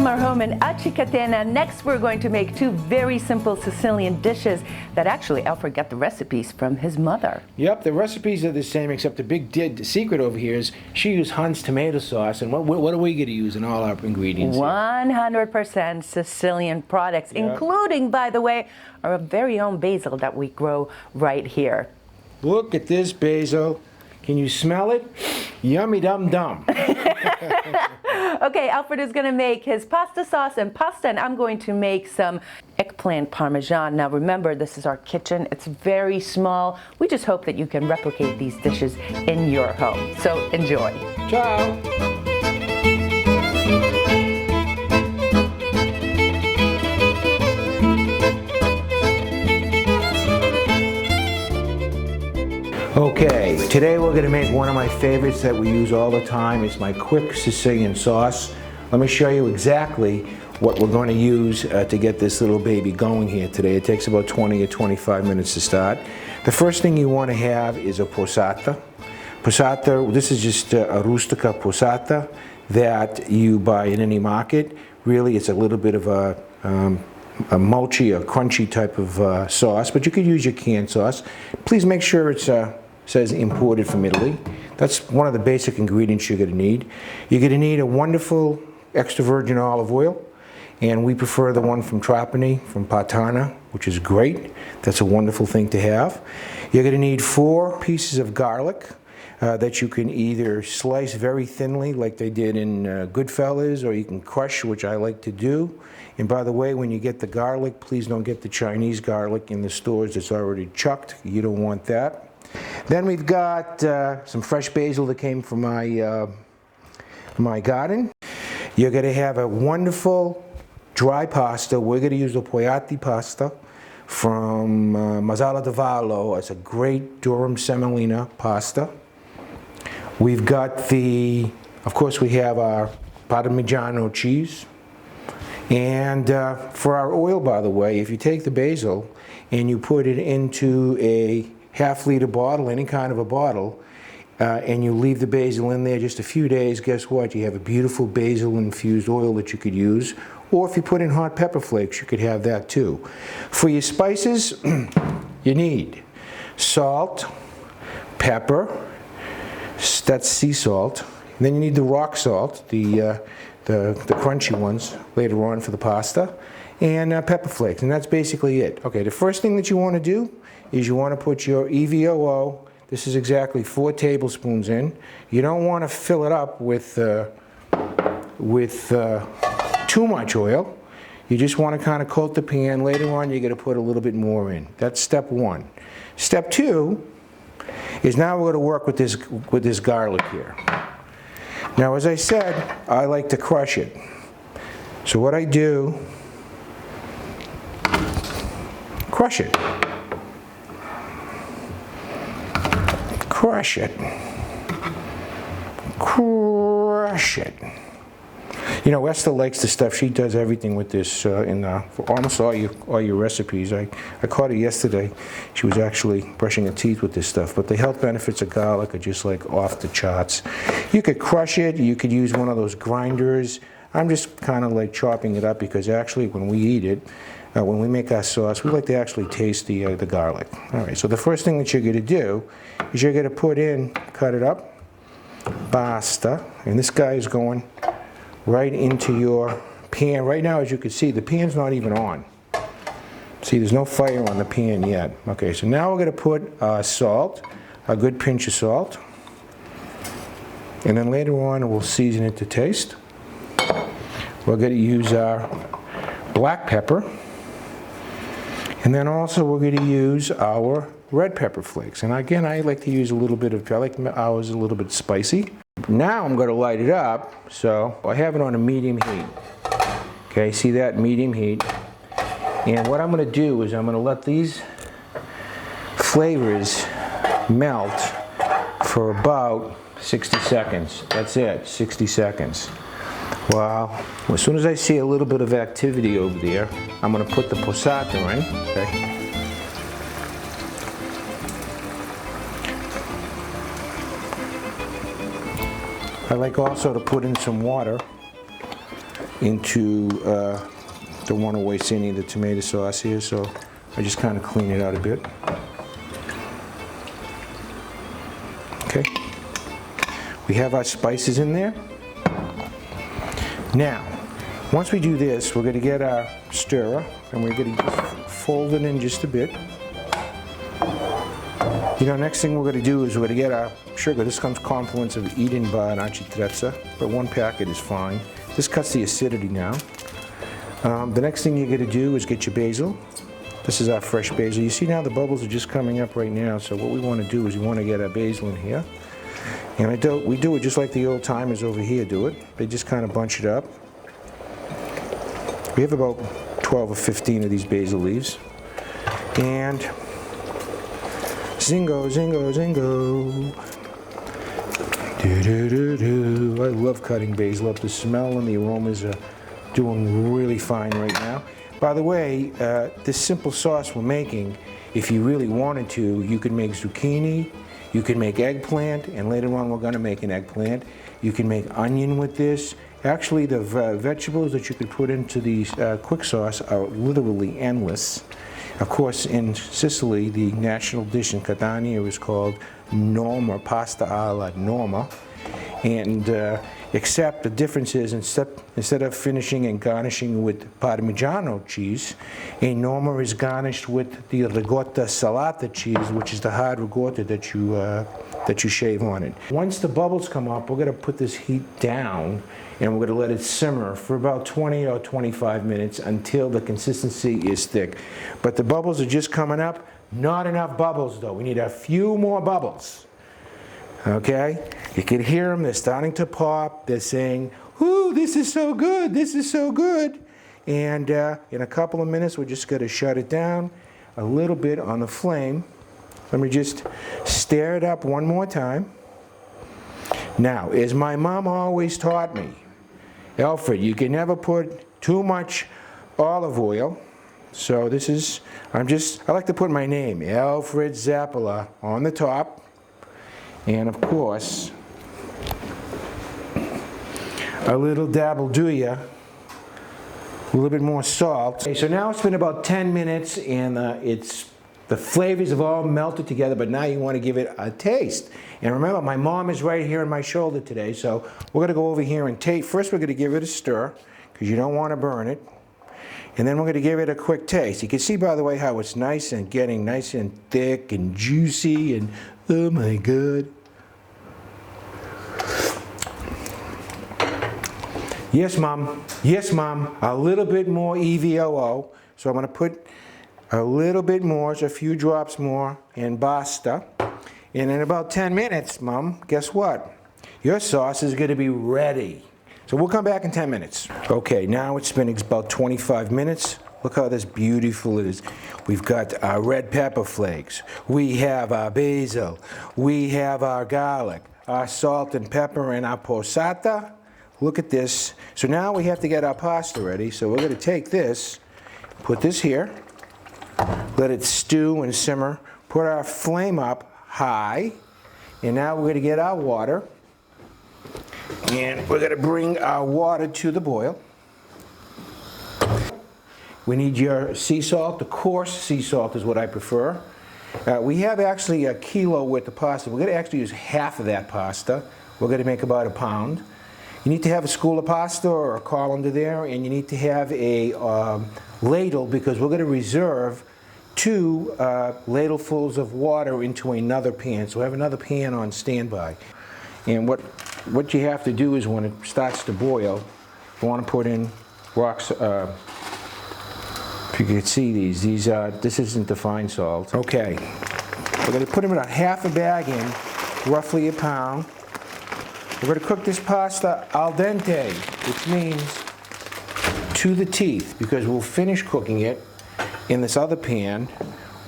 from our home in Acicatena. Next, we're going to make two very simple Sicilian dishes that actually Alfred got the recipes from his mother. Yep, the recipes are the same, except the big secret over here is she used Hunt's tomato sauce. And what are we going to use in all our ingredients? 100% Sicilian products, Yep. including, by the way, our very own basil that we grow right here. Look at this basil. Can you smell it? Yummy dum dum. Okay, Alfred is going to make his pasta sauce and pasta, and I'm going to make some eggplant parmesan. Now remember, this is our kitchen. It's very small. We just hope that you can replicate these dishes in your home. So enjoy. Ciao. Okay, today we're going to make one of my favorites that we use all the time. It's my quick Sicilian sauce. Let me show you exactly what we're going to use to get this little baby going here today. It takes about 20 or 25 minutes to start. The first thing you want to have is a posata. Posata, this is just a rustica posata that you buy in any market. Really, it's a little bit of a mulchy or crunchy type of sauce, but you could use your canned sauce. Please make sure it's says imported from Italy. That's one of the basic ingredients you're going to need. You're going to need a wonderful extra virgin olive oil, and we prefer the one from Trapani, from Patana, which is great. That's a wonderful thing to have. You're going to need 4 pieces of garlic that you can either slice very thinly like they did in Goodfellas, or you can crush, which I like to do. And by the way, when you get the garlic, please don't get the Chinese garlic in the stores that's already chucked. You don't want that. Then we've got some fresh basil that came from my garden. You're going to have a wonderful dry pasta. We're going to use the Poiati pasta from Mazzala di Vallo. It's a great Durum semolina pasta. We've got of course we have our Parmigiano cheese. And for our oil, by the way, if you take the basil and you put it into a half-liter bottle, any kind of a bottle, and you leave the basil in there just a few days, guess what? You have a beautiful basil-infused oil that you could use. Or if you put in hot pepper flakes, you could have that too. For your spices, you need salt, pepper, that's sea salt. And then you need the rock salt, the crunchy ones later on for the pasta, and pepper flakes, and that's basically it. Okay, the first thing that you want to do is you want to put your EVOO, this is exactly 4 tablespoons in. You don't want to fill it up with too much oil. You just want to kind of coat the pan. Later on you're going to put a little bit more in. That's step 1. Step 2 is now we're going to work with this garlic here. Now, as I said, I like to crush it. So what I do, crush it. Crush it. Crush it. You know, Esther likes the stuff. She does everything with this for almost all your recipes. I caught her yesterday. She was actually brushing her teeth with this stuff. But the health benefits of garlic are just like off the charts. You could crush it. You could use one of those grinders. I'm just kind of like chopping it up because actually when we eat it, when we make our sauce, we like to actually taste the garlic. All right, so the first thing that you're going to do is you're going to put in, cut it up, pasta, and this guy is going right into your pan. Right now, as you can see, the pan's not even on. See, there's no fire on the pan yet. Okay, so now we're going to put salt, a good pinch of salt, and then later on we'll season it to taste. We're going to use our black pepper. And then also we're going to use our red pepper flakes. And again, I like to use a little bit of, I like ours a little bit spicy. Now I'm going to light it up. So I have it on a medium heat. Okay, see that? Medium heat. And what I'm going to do is I'm going to let these flavors melt for about 60 seconds. That's it, 60 seconds. Well, as soon as I see a little bit of activity over there, I'm going to put the posata in. Okay. I like also to put in some water into, don't want to waste any of the tomato sauce here, so I just kind of clean it out a bit. Okay. We have our spices in there. Now, once we do this, we're going to get our stirrer, and we're going to just fold it in just a bit. You know, next thing we're going to do is we're going to get our sugar. This comes compliments of Eden by Trezza, but 1 packet is fine. This cuts the acidity now. The next thing you're going to do is get your basil. This is our fresh basil. You see now the bubbles are just coming up right now, so what we want to do is we want to get our basil in here. And we do it just like the old timers over here do it. They just kind of bunch it up. We have about 12 or 15 of these basil leaves. And zingo, zingo, zingo. Do, do, do, do. I love cutting basil up. The smell and the aromas are doing really fine right now. By the way, this simple sauce we're making, if you really wanted to, you could make zucchini, you can make eggplant, and later on we're going to make an eggplant. You can make onion with this. Actually, the vegetables that you could put into the quick sauce are literally endless. Of course, in Sicily, the national dish in Catania is called norma, pasta alla norma. And except the difference is instead of finishing and garnishing with Parmigiano cheese, a norma is garnished with the ricotta salata cheese, which is the hard ricotta that you shave on it. Once the bubbles come up, we're going to put this heat down and we're going to let it simmer for about 20 or 25 minutes until the consistency is thick. But the bubbles are just coming up. Not enough bubbles though. We need a few more bubbles. Okay? You can hear them. They're starting to pop. They're saying, "Ooh, this is so good. This is so good." And in a couple of minutes, we're just going to shut it down a little bit on the flame. Let me just stir it up one more time. Now, as my mom always taught me, Alfred, you can never put too much olive oil. So this is, I like to put my name, Alfred Zappola, on the top. And of course, a little dabble do ya, a little bit more salt. Okay, so now it's been about 10 minutes and the flavors have all melted together, but now you want to give it a taste. And remember, my mom is right here on my shoulder today, so we're going to go over here and taste. First, we're going to give it a stir, because you don't want to burn it. And then we're going to give it a quick taste. You can see, by the way, how it's nice and getting nice and thick and juicy, and oh my God. Yes, Mom. Yes, Mom. A little bit more EVOO. So I'm going to put a little bit more, just a few drops more, and basta. And in about 10 minutes, Mom, guess what? Your sauce is going to be ready. So we'll come back in 10 minutes. Okay, now it's been about 25 minutes. Look how this beautiful it is. We've got our red pepper flakes. We have our basil. We have our garlic, our salt and pepper, and our posata. Look at this. So now we have to get our pasta ready. So we're going to take this, put this here, let it stew and simmer, put our flame up high, and now we're going to get our water, and we're going to bring our water to the boil. We need your sea salt. The coarse sea salt is what I prefer. We have actually a kilo worth of pasta. We're going to actually use half of that pasta. We're going to make about 1 pound. You need to have a school of pasta or a colander there, and you need to have a ladle, because we're going to reserve 2 ladlefuls of water into another pan. So have another pan on standby. And what you have to do is when it starts to boil, you want to put in rocks. If you can see these are, this isn't the fine salt. Okay, we're going to put them in a half a bag in, roughly 1 pound. We're going to cook this pasta al dente, which means to the teeth, because we'll finish cooking it in this other pan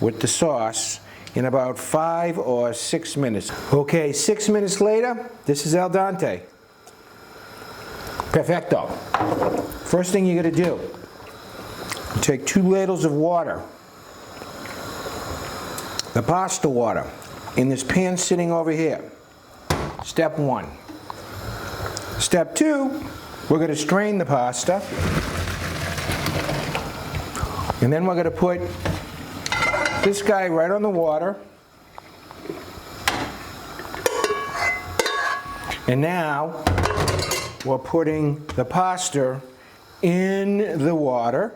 with the sauce in about 5 or 6 minutes. Okay, 6 minutes later, this is al dente. Perfecto. First thing you're going to do, take 2 ladles of water, the pasta water, in this pan sitting over here. Step 1. Step 2, We're going to strain the pasta. And then we're going to put this guy right on the water. And now we're putting the pasta in the water.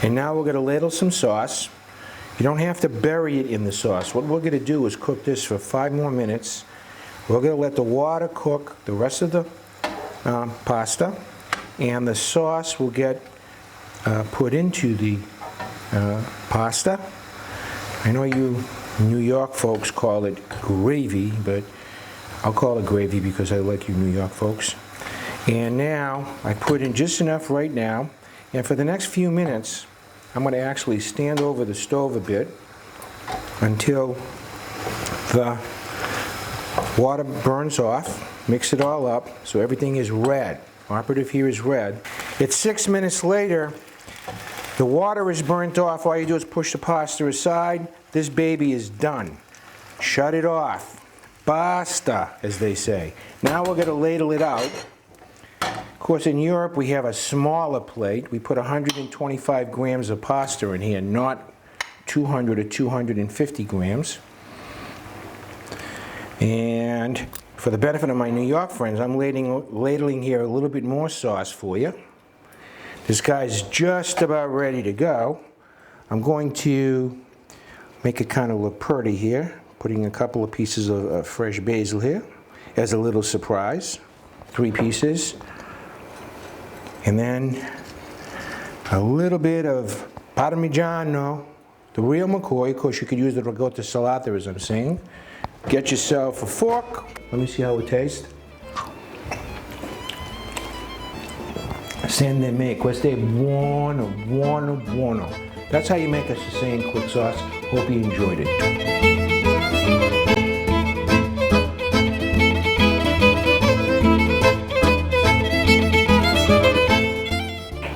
And now we're going to ladle some sauce. You don't have to bury it in the sauce. What we're going to do is cook this for 5 more minutes. We're going to let the water cook the rest of the pasta, and the sauce will get put into the pasta. I know you New York folks call it gravy, but I'll call it gravy because I like you New York folks. And now I put in just enough right now, and for the next few minutes I'm going to actually stand over the stove a bit until the water burns off. Mix it all up so everything is red. Operative here is red. It's 6 minutes later. The water is burnt off. All you do is push the pasta aside. This baby is done. Shut it off. Basta, as they say. Now we're going to ladle it out. Of course, in Europe we have a smaller plate. We put 125 grams of pasta in here, not 200 or 250 grams. And for the benefit of my New York friends, I'm ladling here a little bit more sauce for you. This guy's just about ready to go. I'm going to make it kind of look pretty here, putting a couple of pieces of fresh basil here as a little surprise. 3 pieces. And then a little bit of Parmigiano, the real McCoy. Of course, you could use the ricotta salata, as I'm saying. Get yourself a fork. Let me see how it tastes. Sende me, questo è buono, buono, buono. That's how you make a Sicilian quick sauce. Hope you enjoyed it.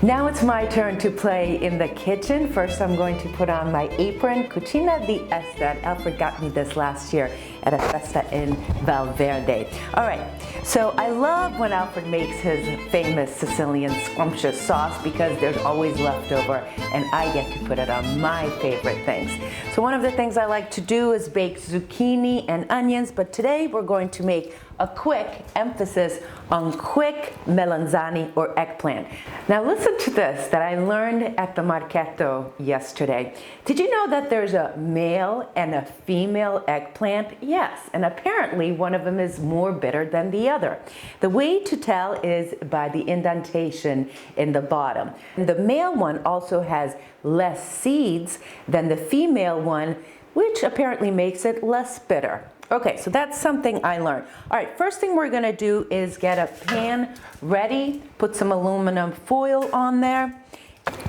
Now it's my turn to play in the kitchen. First, I'm going to put on my apron. Cucina di Estate. Alfred got me this last year at a festa in Valverde. All right, so I love when Alfred makes his famous Sicilian scrumptious sauce because there's always leftover and I get to put it on my favorite things. So one of the things I like to do is bake zucchini and onions, but today we're going to make a quick emphasis on quick melanzane or eggplant. Now listen to this that I learned at the Marchetto yesterday. Did you know that there's a male and a female eggplant? Yes, and apparently one of them is more bitter than the other. The way to tell is by the indentation in the bottom. The male one also has less seeds than the female one, which apparently makes it less bitter. Okay, so that's something I learned. All right, first thing we're gonna do is get a pan ready, put some aluminum foil on there,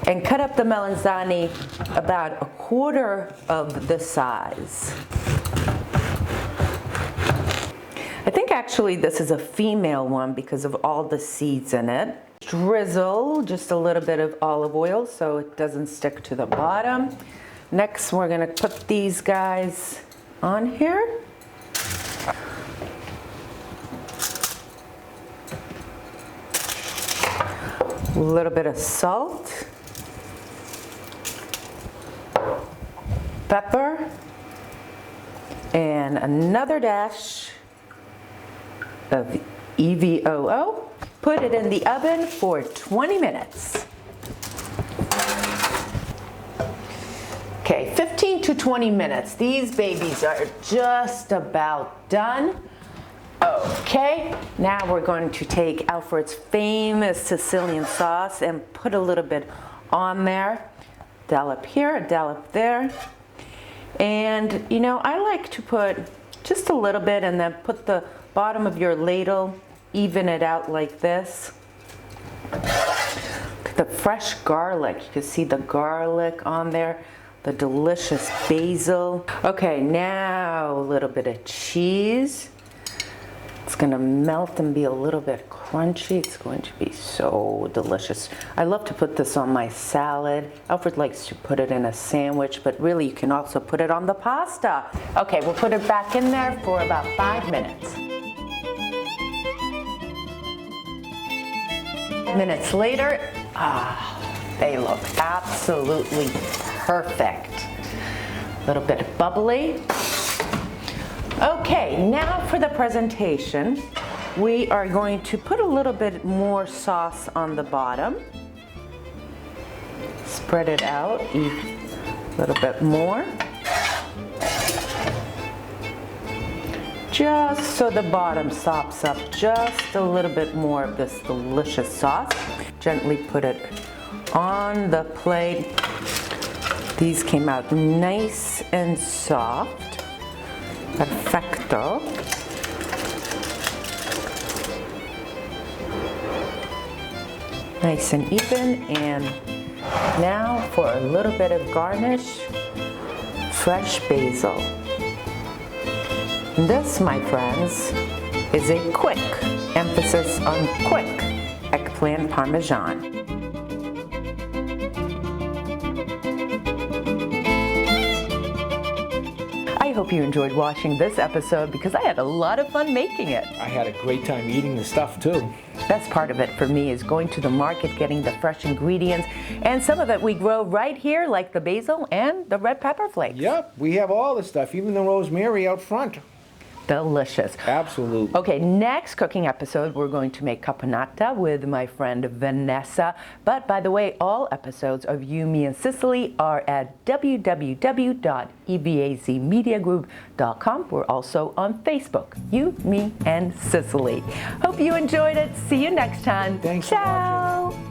and cut up the melanzane about 1/4 of the size. I think actually this is a female one because of all the seeds in it. Drizzle just a little bit of olive oil so it doesn't stick to the bottom. Next, we're gonna put these guys on here. A little bit of salt, pepper, and another dash of EVOO. Put it in the oven for 20 minutes. Okay, 15 to 20 minutes. These babies are just about done. Okay, now we're going to take Alfred's famous Sicilian sauce and put a little bit on there. Dollop here, a dollop there. And you know, I like to put just a little bit and then put the bottom of your ladle, even it out like this. The fresh garlic, you can see the garlic on there, the delicious basil. Okay, now a little bit of cheese. It's gonna melt and be a little bit crunchy. It's going to be so delicious. I love to put this on my salad. Alfred likes to put it in a sandwich, but really you can also put it on the pasta. Okay, we'll put it back in there for about 5 minutes. Minutes later, they look absolutely perfect. A little bit bubbly. Okay, now for the presentation. We are going to put a little bit more sauce on the bottom. Spread it out a little bit more. Just so the bottom sops up just a little bit more of this delicious sauce. Gently put it on the plate. These came out nice and soft. Perfecto. Nice and even. And now for a little bit of garnish, fresh basil. This, my friends, is a quick, emphasis on quick, eggplant parmesan. I hope you enjoyed watching this episode because I had a lot of fun making it. I had a great time eating the stuff too. Best part of it for me is going to the market, getting the fresh ingredients, and some of it we grow right here, like the basil and the red pepper flakes. Yep, we have all the stuff, even the rosemary out front. Delicious. Absolutely. Okay, next cooking episode, we're going to make caponata with my friend Vanessa. But by the way, all episodes of You, Me, and Sicily are at www.ebazmediagroup.com. We're also on Facebook, You, Me, and Sicily. Hope you enjoyed it. See you next time. Thanks for watching. Ciao.